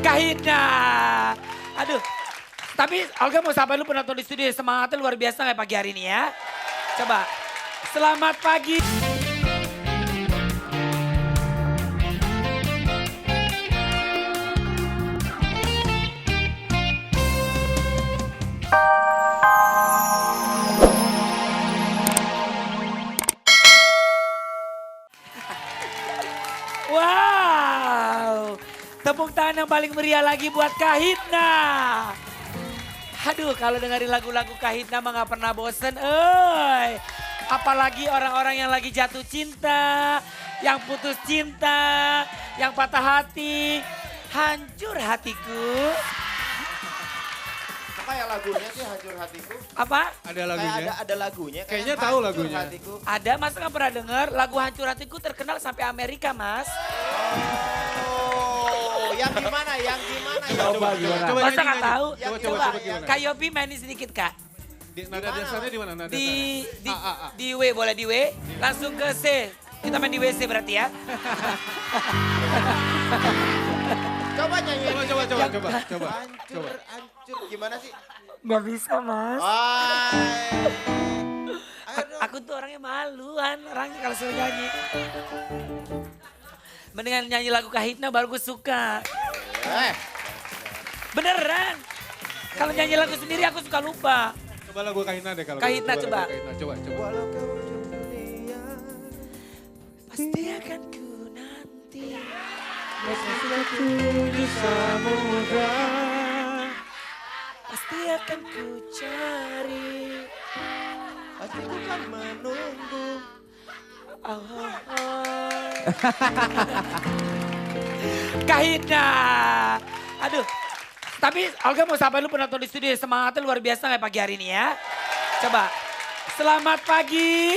Kahitna. Aduh. Tapi Olga mau sampai lu penonton di studio semangatnya luar biasa kayak pagi hari ini ya. Coba. Selamat pagi. Wow. Tepuk tangan yang paling meriah lagi buat Kahitna. Aduh, kalau dengerin lagu-lagu Kahitna mah gak pernah bosen, apalagi orang-orang yang lagi jatuh cinta, yang putus cinta, yang patah hati, hancur hatiku. Apa ya lagunya sih Hancur Hatiku? Apa? Ada lagunya. Kayak ada lagunya. kayak Kayaknya tahu Hancur lagunya. Hatiku. Ada, masa gak pernah denger? Lagu Hancur Hatiku terkenal sampai Amerika, Mas. Oh, yang gimana? Yang gimana? Coba gimana? Coba Masa nyanyi, gak nyanyi. tahu? Coba, gimana? Kak Yopi mainin sedikit, Kak. Nada dasarnya di mana? Nada Di, dasarnya? di, A. di W, boleh di W. Langsung ke C. Kita main di WC berarti ya. Coba nyanyi. Coba. Hancur, hancur. Gimana sih? Gak bisa, Mas. Wah. Aku tuh orangnya maluan, orangnya kalau suruh nyanyi. Mendingan nyanyi lagu Kahitna baru gue suka. Beneran. Kalau nyanyi lagu sendiri aku suka lupa. Coba lagu Kahitna deh kalau. Kahitna, gitu. coba. Kahitna, coba. Walau kau dunia. Pasti akan ku nanti. Di samudra. Pasti akan ku cari. Pasti ku kan menunggu. Kahitna. Aduh. Tapi Olga mau sampai lu penonton di studio semangatnya luar biasa kayak pagi hari ini ya. Coba. Selamat pagi.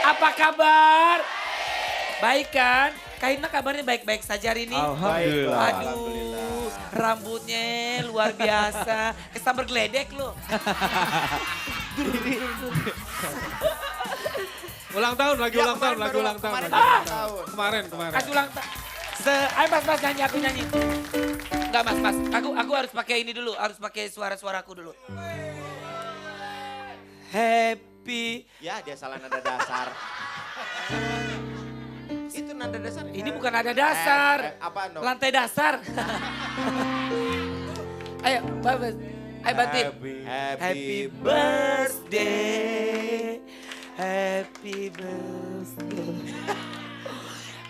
Apa kabar? Baik kan? Kahitna kabarnya baik-baik saja hari ini. Alhamdulillah. Aduh, rambutnya luar biasa. Kesan bergeledek lo. Ulang tahun, lagi Ya, ulang tahun, kemarin lagi baru- ulang tahun. kemarin lagi baru ulang tahun. tahun. Kemarin. Kasih ulang ayo mas nyanyi, aku nyanyi. Enggak mas, aku harus pakai ini dulu, harus pakai suara-suaraku dulu. Happy. Ya dia salah nada dasar. Itu nada dasar. Ini bukan nada dasar. Apa no? Lantai dasar. Ayo, babas. Ayo bantuin. Happy birthday. Happy birthday.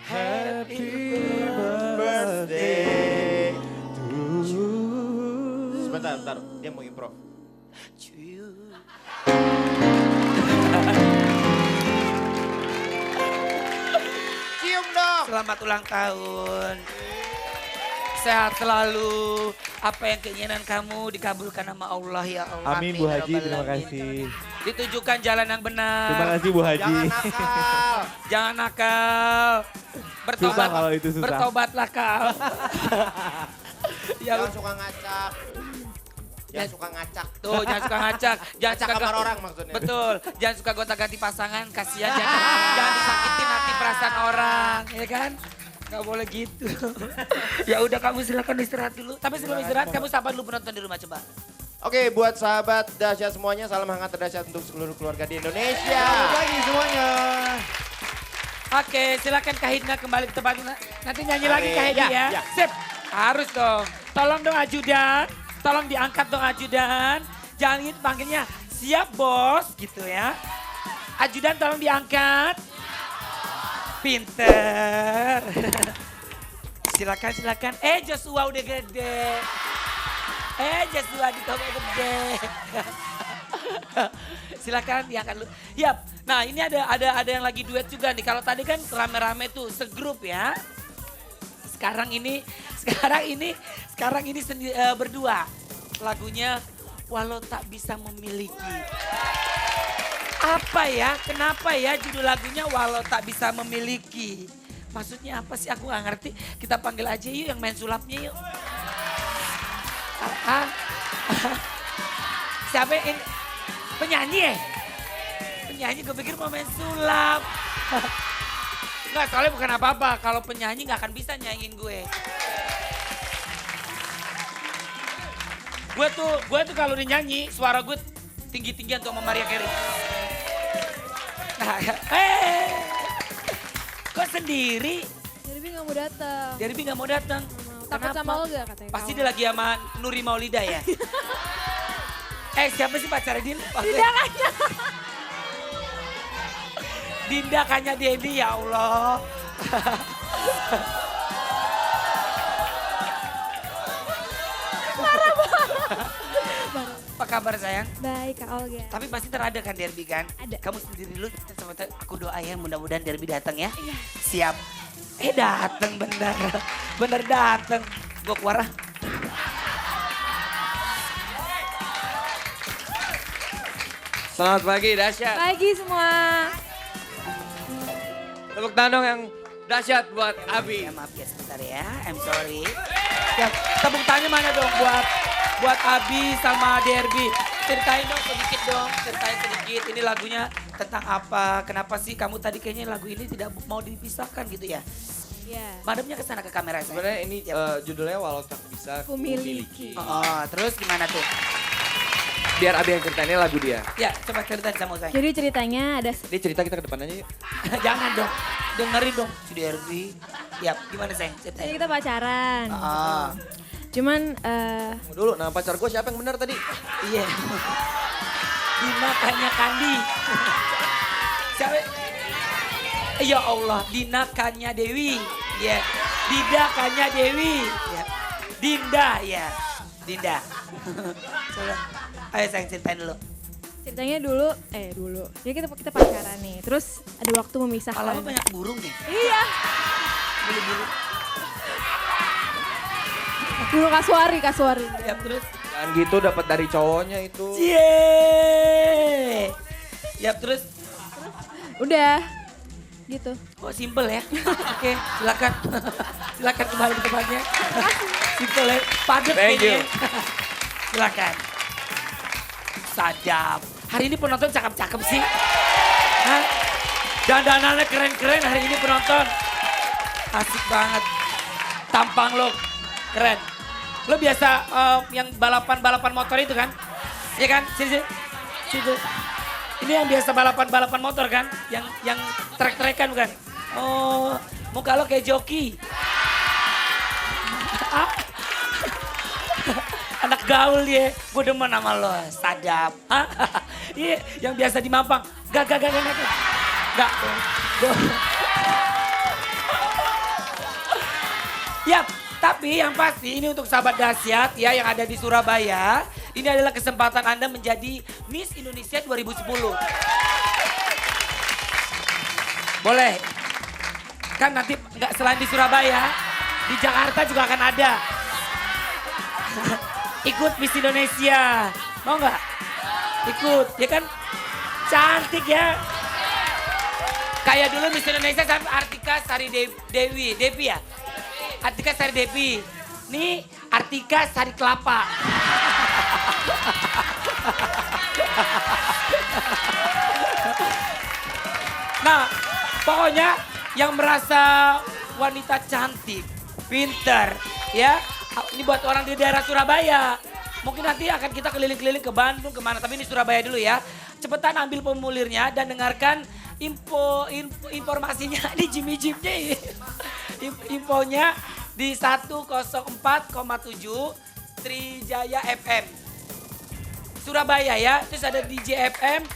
Happy birthday Sebentar, dia mau improv. to you. Cium dong. Selamat ulang tahun. Sehat selalu. Apa yang keinginan kamu dikabulkan sama Allah ya Allah. Amin Bu Haji, Ya Rabbal terima Alamin. kasih. Ditujukan jalan yang benar. Terima kasih Bu Haji. Jangan nakal. Jangan nakal. Susah kalau itu susah. Bertobatlah kau. Ya Jangan suka ngacak. Jangan suka ngacak. tuh, jangan suka ngacak. Jangan Ngacak suka kamar orang maksudnya. Betul. Jangan suka gonta-ganti pasangan, kasihan jangan disakitin hati perasaan orang, ya kan? Gak boleh gitu. Ya udah kamu silakan istirahat dulu. Tapi sebelum istirahat kamu sapa dulu penonton di rumah coba. Oke, buat sahabat dahsyat semuanya, salam hangat terdahsyat untuk seluruh keluarga di Indonesia. Selamat pagi semuanya. Oke, silakan Kahitna kembali ke tempat. Nanti nyanyi lagi Oke, Kahitna ya, ya. ya. Sip, harus dong. Tolong dong ajudan, tolong diangkat dong ajudan. Jangan gitu panggilnya, siap bos gitu ya. Ajudan tolong diangkat. Pinter. Silakan. Joshua udah gede. Joshua di toko gede. Silakan diangkat dulu. Yap. Nah, ini ada yang lagi duet juga nih. Kalau tadi kan rame-rame tuh segrup ya. Sekarang ini berdua. Lagunya Walau Tak Bisa Memiliki. Apa ya? Kenapa ya judul lagunya Walau Tak Bisa Memiliki? Maksudnya apa sih? Aku gak ngerti. Kita panggil aja yuk yang main sulapnya yuk. Siapa yang penyanyi ya? Penyanyi gue pikir mau main sulap. Enggak, soalnya bukan apa-apa. Kalau penyanyi nggak akan bisa nyanyiin gue. Gue tuh kalau dinyanyi, suara gue tinggi-tinggian tuh sama Maria Carey. Nah, kok sendiri? Derby nggak mau datang. Derby nggak mau datang. Takut sama Olga katanya. Pasti dia lagi sama Nuri Maulida ya? Siapa sih pacarnya dia? Dinda kayaknya. Dinda kayaknya Dedi, ya Allah. Apa kabar sayang? Baik Kak Olga. Tapi pasti terada kan Derby kan? Ada. Kamu sendiri dulu, sebentar aku doa ya mudah-mudahan Derby datang ya. Iya. Siap. Datang bener. Bener datang. Gue keluar ah. Selamat pagi, dahsyat. Pagi semua. Tepuk tangan dong yang dahsyat buat Abi. Ya maaf ya sebentar ya, I'm sorry. Ya, tepuk tangannya mana dong buat Abi sama Derby. Ceritain dong sedikit dong, ceritain sedikit. Ini lagunya tentang apa? Kenapa sih kamu tadi kayaknya lagu ini tidak mau dipisahkan gitu ya? Iya. Madamnya ke sana ke kamera saya. Sebenarnya ini judulnya Walau Tak Bisa Ku miliki. Oh, terus gimana tuh? Biar Abi yang ceritainnya lagu dia. Ya, coba ceritain sama saya. Jadi ceritanya ada Ini cerita kita ke depan aja yuk. Jangan dong, dengerin dong si Derby. Ya, gimana sayang? jadi Ceritain. kita pacaran. Oh, Cuman Tunggu dulu, nama pacar gue siapa yang benar tadi? iya. Dina Kanya Kandi. Siapa? Ya Allah, Dina Kanya Dewi. Ya, Dinda Kanya Dewi. Ya. Dinda ya. Dinda. Coba. Ayo sayang ceritain dulu. ceritanya dulu. Jadi kita pacaran nih. Terus ada waktu memisahkan. Kalau banyak burung nih. Iya. Bulu-bulu. Dulu kasuari. Ya terus. Jangan gitu dapat dari cowoknya itu. Cie. Ya terus. Udah. Gitu. Kok simple ya? Oke, silakan. Silakan kembali ke tempatnya. Simple ya, padat Thank kayaknya. you. Silakan. Sadap. Hari ini penonton cakep-cakep sih. Hah? Dandanannya keren-keren hari ini penonton. Asik banget. Tampang lo keren. Lo biasa yang balapan motor itu kan? Iya kan? Sini. Ini yang biasa balapan motor kan? Yang trek-trekan bukan? Oh, muka lo kayak joki. Anak gaul ya, gue demen sama lo, sadap. Iya, yang biasa di Mampang. Gak. Ya, tapi yang pasti ini untuk sahabat dahsyat ya yang ada di Surabaya. Ini adalah kesempatan Anda menjadi Miss Indonesia 2010. Boleh. Kan nanti nggak selain di Surabaya, di Jakarta juga akan ada. Ikut Miss Indonesia. Mau nggak? Ikut, ya kan? Cantik ya. Kayak dulu Miss Indonesia sama Artika Sari Devi ya? Artika Sari Devi. Nih Artika Sari Kelapa. Nah, pokoknya yang merasa wanita cantik, pinter, ya. Ini buat orang di daerah Surabaya. Mungkin nanti akan kita keliling-keliling ke Bandung, kemana. Tapi ini Surabaya dulu ya. Cepetan ambil formulirnya dan dengarkan informasinya di Jimmy Jeepnya. Infonya di 104,7 Trijaya FM. Surabaya ya, terus ada di JFM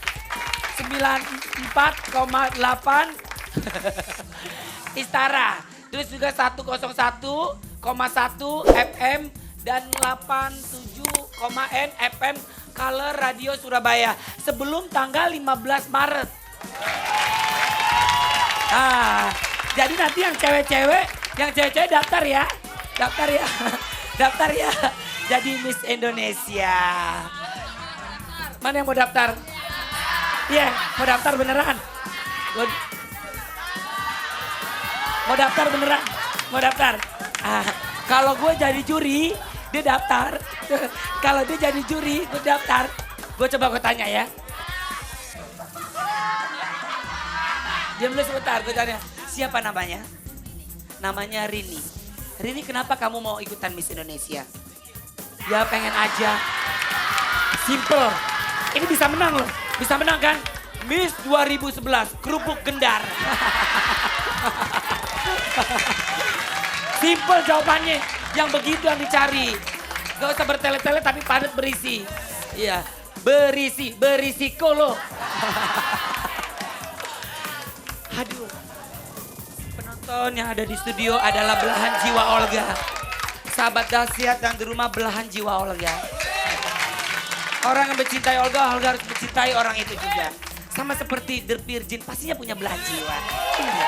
94,8 Istara. Terus juga 101,1 FM dan 87,N FM Color Radio Surabaya. Sebelum tanggal 15 Maret. Nah, jadi nanti yang cewek-cewek daftar ya. Daftar ya. Jadi Miss Indonesia. Mana yang mau daftar? Iya, mau daftar beneran. Mau daftar beneran? Mau daftar? Kalau gue jadi juri, dia daftar. Kalau dia jadi juri, gue daftar. Gue coba gue tanya ya. Diam dulu sebentar, gue tanya. Siapa namanya? Namanya Rini. Rini, kenapa kamu mau ikutan Miss Indonesia? Ya pengen aja. Simple. Ini bisa menang loh. Bisa menang kan? Miss 2011, kerupuk gendar. Simple jawabannya. Yang begitu yang dicari. Gak usah bertele-tele tapi padat berisi. Iya, berisiko loh. Aduh. Penonton yang ada di studio adalah belahan jiwa Olga. Sahabat dahsyat yang di rumah belahan jiwa Olga. Orang yang mencintai Olga, Olga harus mencintai orang itu juga. Sama seperti The Virgin, pastinya punya belahan jiwa. Ini dia.